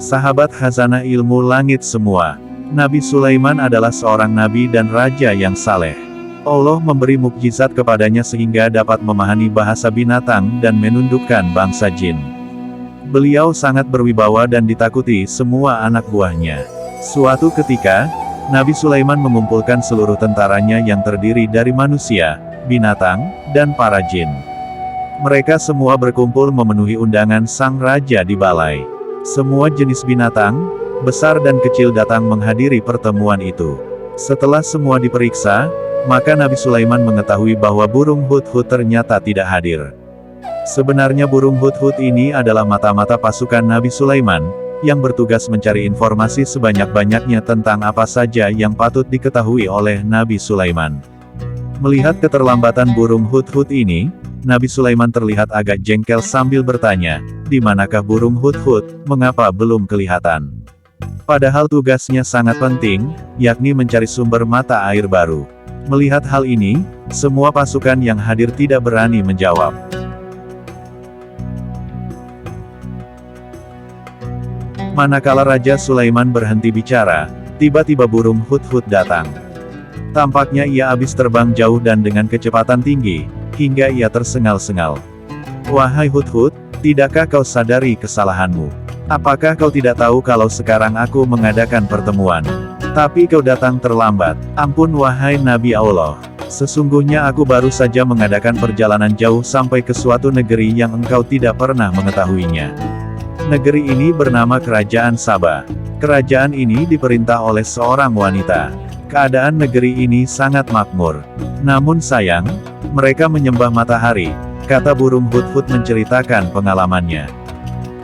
Sahabat khazanah ilmu langit semua. Nabi Sulaiman adalah seorang nabi dan raja yang saleh. Allah memberi mukjizat kepadanya sehingga dapat memahami bahasa binatang dan menundukkan bangsa jin. Beliau sangat berwibawa dan ditakuti semua anak buahnya. Suatu ketika, Nabi Sulaiman mengumpulkan seluruh tentaranya yang terdiri dari manusia, binatang, dan para jin. Mereka semua berkumpul memenuhi undangan sang raja di balai. Semua jenis binatang, besar dan kecil datang menghadiri pertemuan itu. Setelah semua diperiksa, maka Nabi Sulaiman mengetahui bahwa burung hudhud ternyata tidak hadir. Sebenarnya burung hudhud ini adalah mata-mata pasukan Nabi Sulaiman, yang bertugas mencari informasi sebanyak-banyaknya tentang apa saja yang patut diketahui oleh Nabi Sulaiman. Melihat keterlambatan burung hudhud ini, Nabi Sulaiman terlihat agak jengkel sambil bertanya, "Di manakah burung hudhud, mengapa belum kelihatan?" Padahal tugasnya sangat penting, yakni mencari sumber mata air baru. Melihat hal ini, semua pasukan yang hadir tidak berani menjawab. Manakala Raja Sulaiman berhenti bicara, tiba-tiba burung hudhud datang. Tampaknya ia habis terbang jauh dan dengan kecepatan tinggi, hingga ia tersengal-sengal. "Wahai hudhud, tidakkah kau sadari kesalahanmu? Apakah kau tidak tahu kalau sekarang aku mengadakan pertemuan? Tapi kau datang terlambat. Ampun wahai Nabi Allah. Sesungguhnya aku baru saja mengadakan perjalanan jauh sampai ke suatu negeri yang engkau tidak pernah mengetahuinya. Negeri ini bernama Kerajaan Saba. Kerajaan ini diperintah oleh seorang wanita. Keadaan negeri ini sangat makmur. Namun sayang, mereka menyembah matahari," kata burung hudhud menceritakan pengalamannya.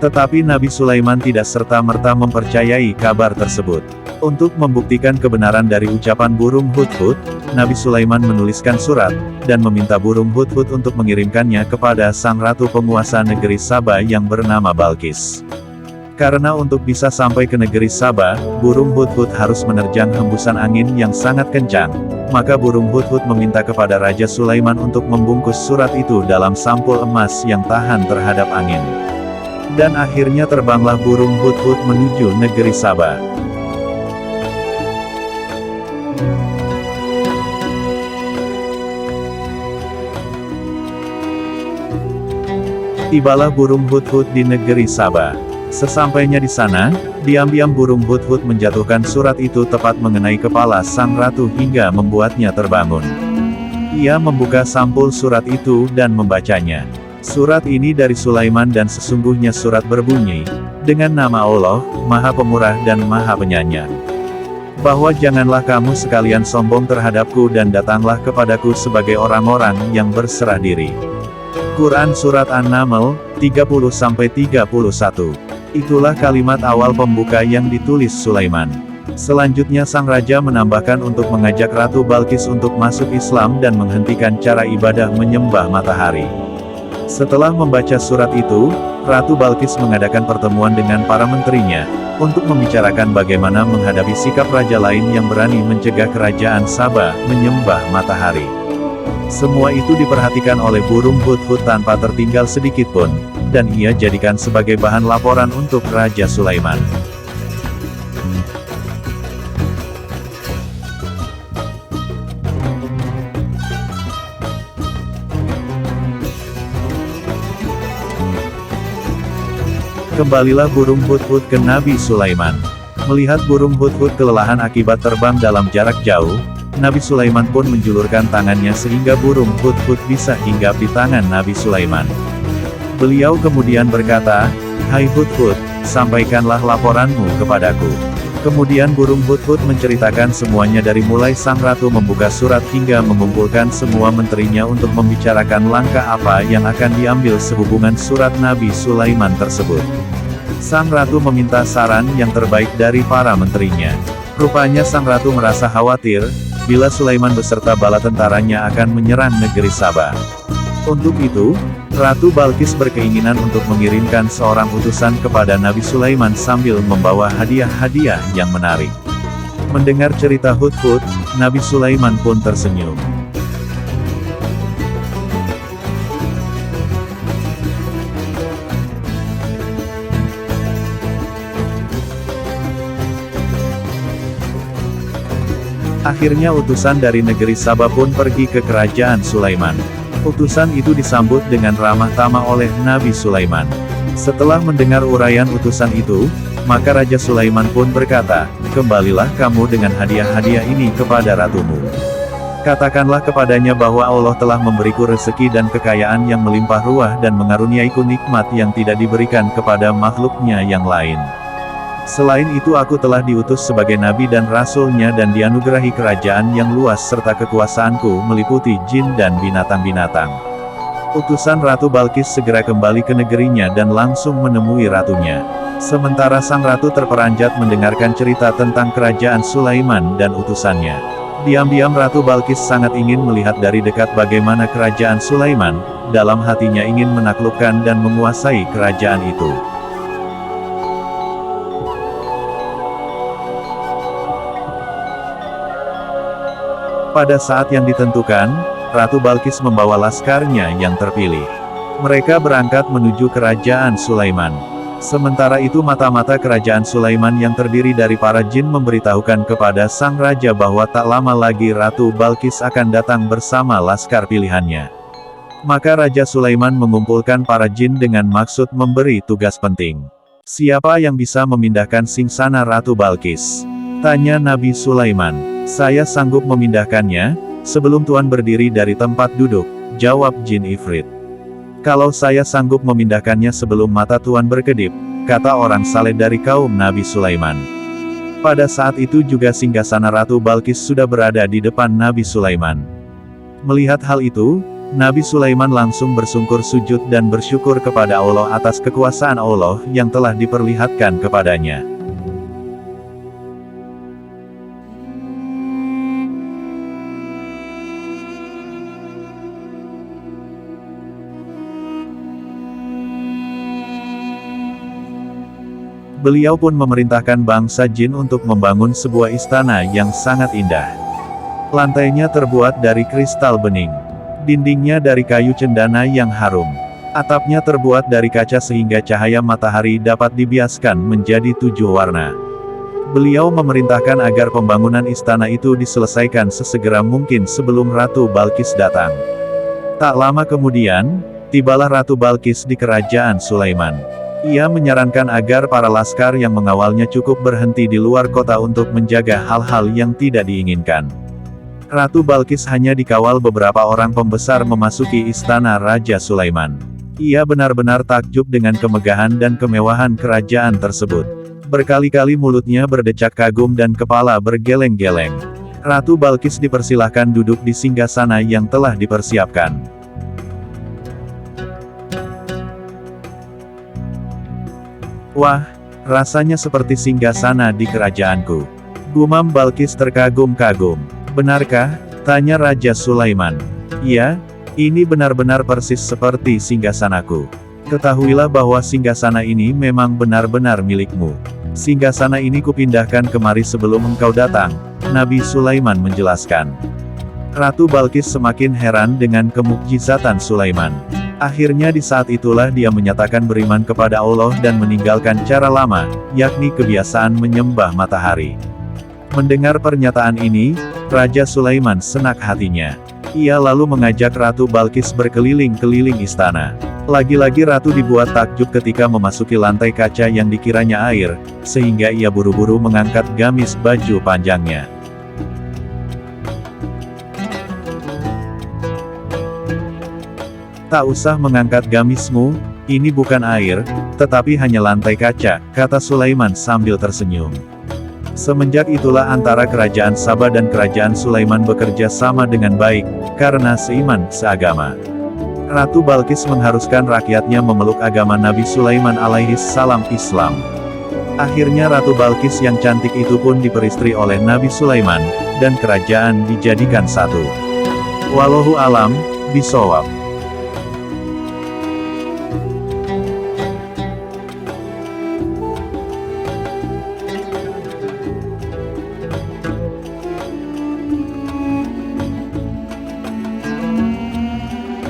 Tetapi Nabi Sulaiman tidak serta-merta mempercayai kabar tersebut. Untuk membuktikan kebenaran dari ucapan burung hudhud, Nabi Sulaiman menuliskan surat, dan meminta burung hudhud untuk mengirimkannya kepada sang ratu penguasa negeri Saba yang bernama Balqis. Karena untuk bisa sampai ke negeri Saba, burung hudhud harus menerjang hembusan angin yang sangat kencang. Maka burung hudhud meminta kepada Raja Sulaiman untuk membungkus surat itu dalam sampul emas yang tahan terhadap angin. Dan akhirnya terbanglah burung hudhud menuju negeri Saba. Tibalah burung hudhud di negeri Saba. Sesampainya di sana, diam-diam burung hudhud menjatuhkan surat itu tepat mengenai kepala sang ratu hingga membuatnya terbangun. Ia membuka sampul surat itu dan membacanya. Surat ini dari Sulaiman dan sesungguhnya surat berbunyi, "Dengan nama Allah, Maha Pemurah dan Maha Penyayang. Bahwa janganlah kamu sekalian sombong terhadapku dan datanglah kepadaku sebagai orang-orang yang berserah diri." Quran Surat An-Naml, 30-31. Itulah kalimat awal pembuka yang ditulis Sulaiman. Selanjutnya sang raja menambahkan untuk mengajak Ratu Balqis untuk masuk Islam dan menghentikan cara ibadah menyembah matahari. Setelah membaca surat itu, Ratu Balqis mengadakan pertemuan dengan para menterinya, untuk membicarakan bagaimana menghadapi sikap raja lain yang berani mencegah kerajaan Saba menyembah matahari. Semua itu diperhatikan oleh burung hudhud tanpa tertinggal sedikit pun, dan ia jadikan sebagai bahan laporan untuk Raja Sulaiman. Kembalilah burung hudhud ke Nabi Sulaiman. Melihat burung hudhud kelelahan akibat terbang dalam jarak jauh, Nabi Sulaiman pun menjulurkan tangannya sehingga burung hudhud bisa hinggap di tangan Nabi Sulaiman. Beliau kemudian berkata, "Hai hudhud, sampaikanlah laporanmu kepadaku." Kemudian burung hudhud menceritakan semuanya dari mulai sang ratu membuka surat hingga mengumpulkan semua menterinya untuk membicarakan langkah apa yang akan diambil sehubungan surat Nabi Sulaiman tersebut. Sang ratu meminta saran yang terbaik dari para menterinya. Rupanya sang ratu merasa khawatir, bila Sulaiman beserta bala tentaranya akan menyerang negeri Saba. Untuk itu, Ratu Balqis berkeinginan untuk mengirimkan seorang utusan kepada Nabi Sulaiman sambil membawa hadiah-hadiah yang menarik. Mendengar cerita hudhud, Nabi Sulaiman pun tersenyum. Akhirnya utusan dari negeri Saba pun pergi ke kerajaan Sulaiman. Utusan itu disambut dengan ramah tamah oleh Nabi Sulaiman. Setelah mendengar uraian utusan itu, maka Raja Sulaiman pun berkata, "Kembalilah kamu dengan hadiah-hadiah ini kepada ratumu. Katakanlah kepadanya bahwa Allah telah memberiku rezeki dan kekayaan yang melimpah ruah dan mengaruniaiku nikmat yang tidak diberikan kepada makhluknya yang lain. Selain itu aku telah diutus sebagai nabi dan rasulnya dan dianugerahi kerajaan yang luas serta kekuasaanku meliputi jin dan binatang-binatang." Utusan Ratu Balkis segera kembali ke negerinya dan langsung menemui ratunya. Sementara sang ratu terperanjat mendengarkan cerita tentang kerajaan Sulaiman dan utusannya. Diam-diam Ratu Balkis sangat ingin melihat dari dekat bagaimana kerajaan Sulaiman, dalam hatinya ingin menaklukkan dan menguasai kerajaan itu. Pada saat yang ditentukan, Ratu Balkis membawa laskarnya yang terpilih. Mereka berangkat menuju kerajaan Sulaiman. Sementara itu mata-mata kerajaan Sulaiman yang terdiri dari para jin memberitahukan kepada sang raja bahwa tak lama lagi Ratu Balkis akan datang bersama laskar pilihannya. Maka Raja Sulaiman mengumpulkan para jin dengan maksud memberi tugas penting. "Siapa yang bisa memindahkan singsana Ratu Balkis?" tanya Nabi Sulaiman. "Saya sanggup memindahkannya, sebelum Tuan berdiri dari tempat duduk," jawab Jin Ifrit. "Kalau saya sanggup memindahkannya sebelum mata Tuan berkedip," kata orang saleh dari kaum Nabi Sulaiman. Pada saat itu juga singgasana Ratu Balkis sudah berada di depan Nabi Sulaiman. Melihat hal itu, Nabi Sulaiman langsung bersungkur sujud dan bersyukur kepada Allah atas kekuasaan Allah yang telah diperlihatkan kepadanya. Beliau pun memerintahkan bangsa jin untuk membangun sebuah istana yang sangat indah. Lantainya terbuat dari kristal bening. Dindingnya dari kayu cendana yang harum. Atapnya terbuat dari kaca sehingga cahaya matahari dapat dibiaskan menjadi 7 warna. Beliau memerintahkan agar pembangunan istana itu diselesaikan sesegera mungkin sebelum Ratu Balkis datang. Tak lama kemudian, tibalah Ratu Balkis di kerajaan Sulaiman. Ia menyarankan agar para laskar yang mengawalnya cukup berhenti di luar kota untuk menjaga hal-hal yang tidak diinginkan. Ratu Balkis hanya dikawal beberapa orang pembesar memasuki istana Raja Sulaiman. Ia benar-benar takjub dengan kemegahan dan kemewahan kerajaan tersebut. Berkali-kali mulutnya berdecak kagum dan kepala bergeleng-geleng. Ratu Balkis dipersilahkan duduk di singgasana yang telah dipersiapkan. "Wah, rasanya seperti singgasana di kerajaanku," gumam Balkis terkagum-kagum. "Benarkah?" tanya Raja Sulaiman. "Iya, ini benar-benar persis seperti singgasanaku. Ketahuilah bahwa singgasana ini memang benar-benar milikmu. Singgasana ini kupindahkan kemari sebelum engkau datang," Nabi Sulaiman menjelaskan. Ratu Balkis semakin heran dengan kemukjizatan Sulaiman. Akhirnya di saat itulah dia menyatakan beriman kepada Allah dan meninggalkan cara lama, yakni kebiasaan menyembah matahari. Mendengar pernyataan ini, Raja Sulaiman senak hatinya. Ia lalu mengajak Ratu Balkis berkeliling-keliling istana. Lagi-lagi Ratu dibuat takjub ketika memasuki lantai kaca yang dikiranya air, sehingga ia buru-buru mengangkat gamis baju panjangnya. "Tak usah mengangkat gamismu, ini bukan air, tetapi hanya lantai kaca," kata Sulaiman sambil tersenyum. Semenjak itulah antara kerajaan Saba dan kerajaan Sulaiman bekerja sama dengan baik, karena seiman, seagama. Ratu Balkis mengharuskan rakyatnya memeluk agama Nabi Sulaiman alaihi salam Islam. Akhirnya Ratu Balkis yang cantik itu pun diperistri oleh Nabi Sulaiman, dan kerajaan dijadikan satu. Wallahu alam, bishawab.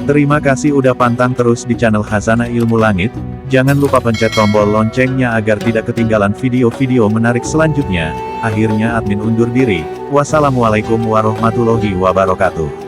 Terima kasih udah pantang terus di channel Khazanah Ilmu Langit. Jangan lupa pencet tombol loncengnya agar tidak ketinggalan video-video menarik selanjutnya. Akhirnya admin undur diri. Wassalamualaikum warahmatullahi wabarakatuh.